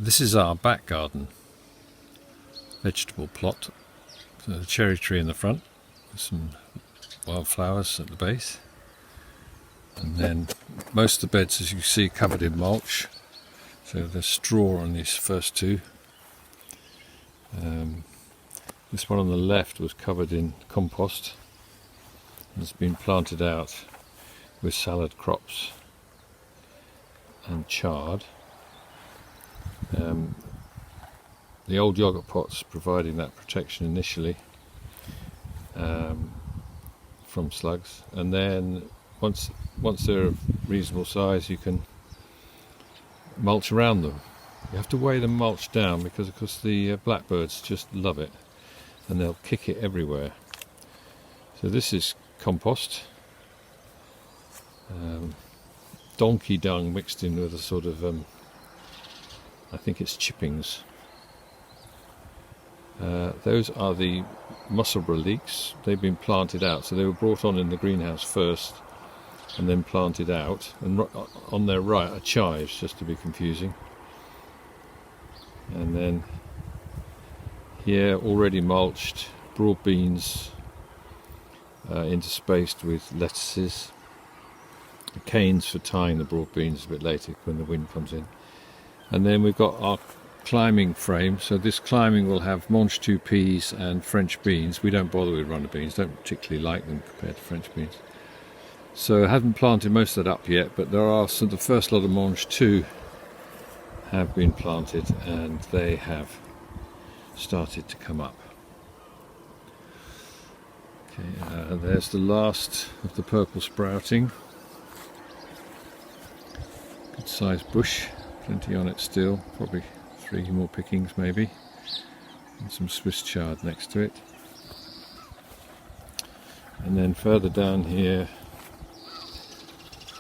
This is our back garden vegetable plot. So the cherry tree in the front with some wildflowers at the base, and then most of the beds, as you see, covered in mulch. So there's straw on these first two. This one on the left was covered in compost and it's been planted out with salad crops and chard. The old yogurt pots providing that protection initially from slugs, and then once they're of reasonable size you can mulch around them. You have to weigh the mulch down because of course the blackbirds just love it and they'll kick it everywhere. So this is compost, donkey dung mixed in with a sort of I think it's chippings. Those are the musselburgh leeks. They've been planted out, so they were brought on in the greenhouse first and then planted out. And on their right are chives, just to be confusing. And then here, already mulched, broad beans interspaced with lettuces. The canes for tying the broad beans a bit later when the wind comes in. And then we've got our climbing frame. So this climbing will have Manche 2 peas and French beans. We don't bother with runner beans, don't particularly like them compared to French beans. So I haven't planted most of that up yet, but there are the first lot of Manche 2 have been planted and they have started to come up. Okay, there's the last of the purple sprouting. Good sized bush, plenty on it still, probably 3 more pickings maybe, and some Swiss chard next to it. And then further down here,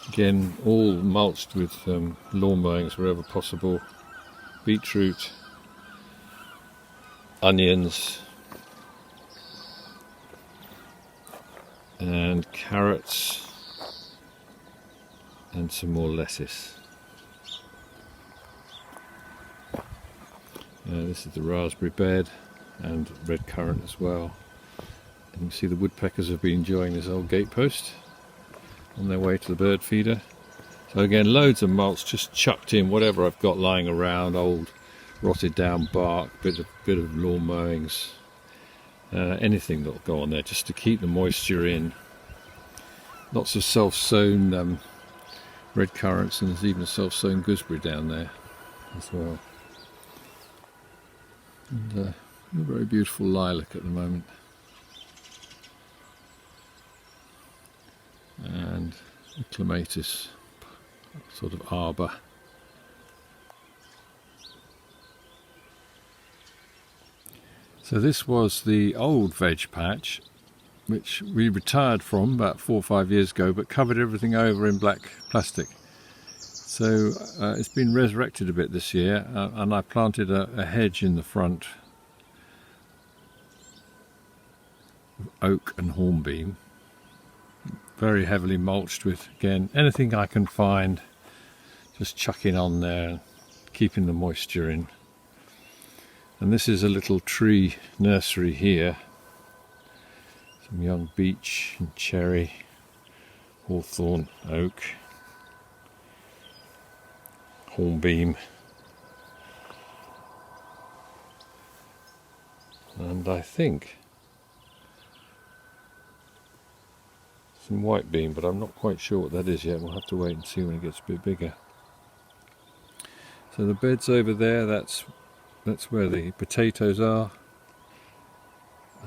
again all mulched with lawn mowings wherever possible, beetroot, onions and carrots and some more lettuce. This is the raspberry bed and red currant as well. And you can see the woodpeckers have been enjoying this old gatepost on their way to the bird feeder. So again, loads of mulch just chucked in, whatever I've got lying around, old rotted down bark, bit of lawn mowings, anything that'll go on there just to keep the moisture in. Lots of self-sown red currants, and there's even a self-sown gooseberry down there as well. And a very beautiful lilac at the moment. And a clematis sort of arbour. So this was the old veg patch, which we retired from about 4 or 5 years ago, but covered everything over in black plastic. So it's been resurrected a bit this year, and I planted a hedge in the front of oak and hornbeam, very heavily mulched with, again, anything I can find, just chucking on there, keeping the moisture in. And this is a little tree nursery here. Some young beech and cherry, hawthorn, oak, hornbeam, and I think some white beam, but I'm not quite sure what that is yet. We'll have to wait and see when it gets a bit bigger. So the bed's over there, that's where the potatoes are.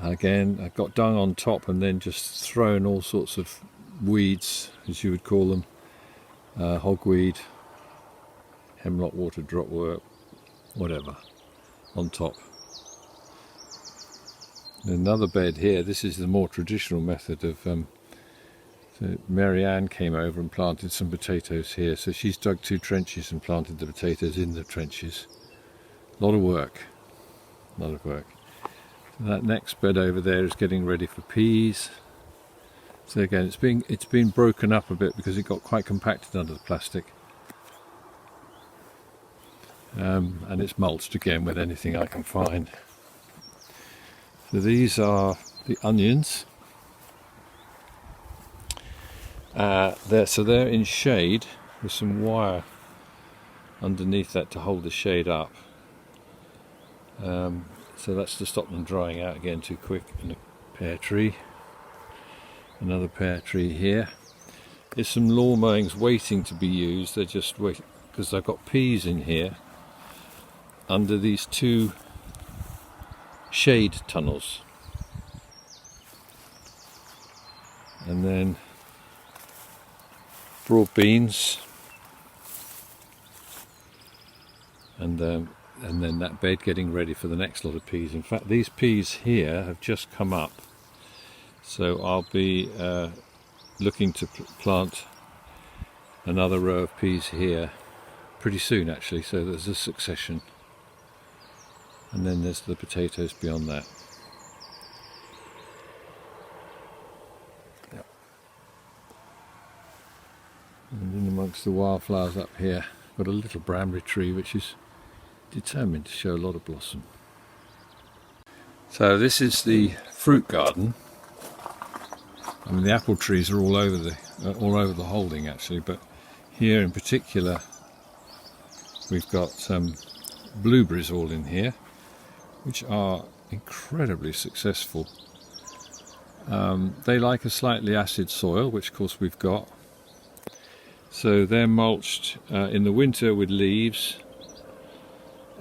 Again, I've got dung on top and then just thrown all sorts of weeds, as you would call them, hogweed, hemlock, water dropwort, whatever, on top. Another bed here, this is the more traditional method of, so Mary Ann came over and planted some potatoes here, so she's dug 2 trenches and planted the potatoes in the trenches. A lot of work, a lot of work. So that next bed over there is getting ready for peas. So again, it's been broken up a bit because it got quite compacted under the plastic. and it's mulched again with anything I can find. So these are the onions. They're in shade with some wire underneath that to hold the shade up. So that's to stop them drying out again too quick. And a pear tree, another pear tree here. There's some lawn mowings waiting to be used. They're just waiting because I've got peas in here under these two shade tunnels. And then broad beans, and then that bed getting ready for the next lot of peas. In fact, these peas here have just come up, so I'll be looking to plant another row of peas here pretty soon actually, so there's a succession, and then there's the potatoes beyond that. Yep. And in amongst the wildflowers up here, got a little bramble tree which is determined to show a lot of blossom. So this is the fruit garden. I mean, the apple trees are all over the holding actually, but here in particular we've got blueberries all in here, which are incredibly successful. They like a slightly acid soil, which of course we've got. So they're mulched in the winter with leaves,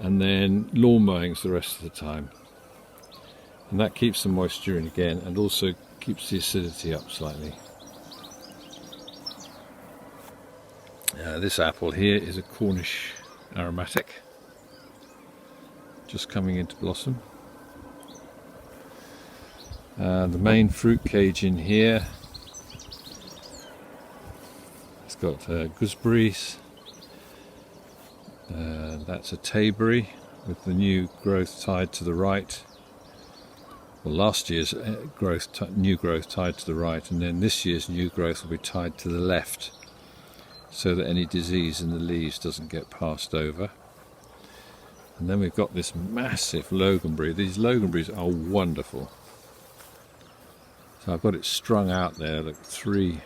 and then lawn mowings the rest of the time. And that keeps the moisture in again, and also keeps the acidity up slightly. This apple here is a Cornish aromatic, just coming into blossom. The main fruit cage in here, it's got gooseberries. That's a tayberry with the new growth tied to the right. Well, last year's new growth tied to the right, and then this year's new growth will be tied to the left, so that any disease in the leaves doesn't get passed over. And then we've got this massive loganberry. These loganberries are wonderful. So I've got it strung out there, like 3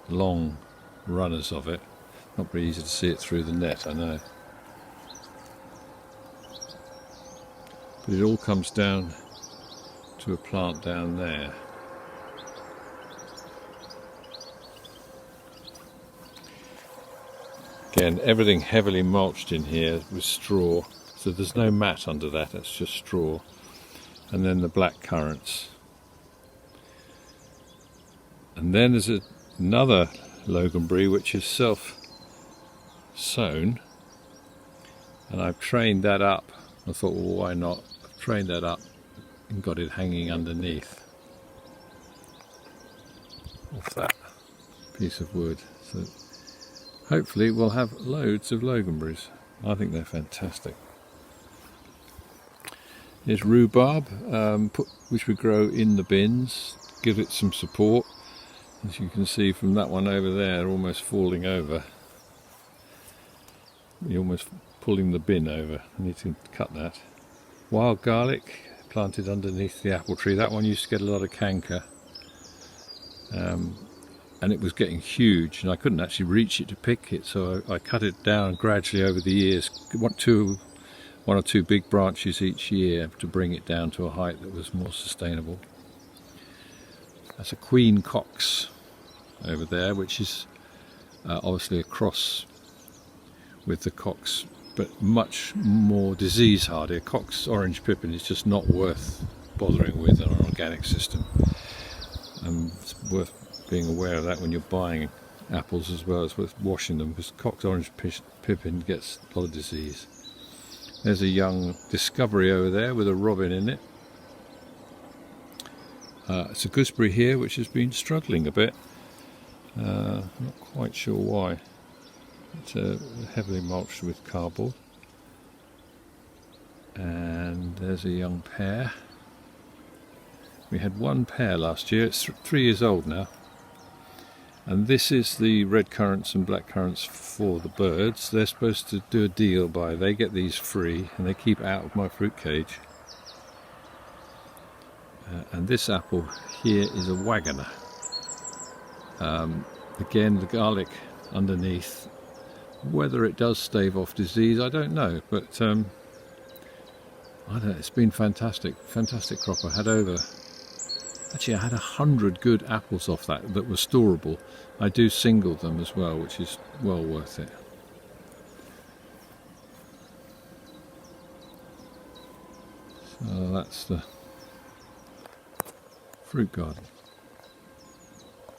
long runners of it. Not very easy to see it through the net, I know. But it all comes down to a plant down there. Again, everything heavily mulched in here with straw, so there's no mat under that, that's just straw. And then the black currants. And then there's another loganberry which is self-sown, and I've trained that up. I thought, well, why not? I've trained that up and got it hanging underneath off that piece of wood. So hopefully we'll have loads of loganberries. I think they're fantastic. Here's rhubarb, which we grow in the bins, give it some support. As you can see from that one over there, almost falling over. You're almost pulling the bin over. I need to cut that. Wild garlic, planted underneath the apple tree. That one used to get a lot of canker. And it was getting huge, and I couldn't actually reach it to pick it, so I cut it down gradually over the years. One or two big branches each year to bring it down to a height that was more sustainable. That's a Queen Cox over there, which is obviously a cross with the Cox, but much more disease hardy. A Cox orange pippin is just not worth bothering with on an organic system. It's worth being aware of that when you're buying apples as well. It's worth washing them, because Cox orange pippin gets a lot of disease. There's a young discovery over there with a robin in it. It's a gooseberry here which has been struggling a bit. Not quite sure why. It's heavily mulched with cardboard. And there's a young pear. We had one pear last year. It's 3 years old now. And this is the red currants and black currants for the birds. They're supposed to do a deal by, they get these free and they keep out of my fruit cage. And this apple here is a wagoner. Again, the garlic underneath. Whether it does stave off disease, I don't know, but I don't know, it's been fantastic crop. I had 100 good apples off that were storable. I do single them as well, which is well worth it. So that's the fruit garden.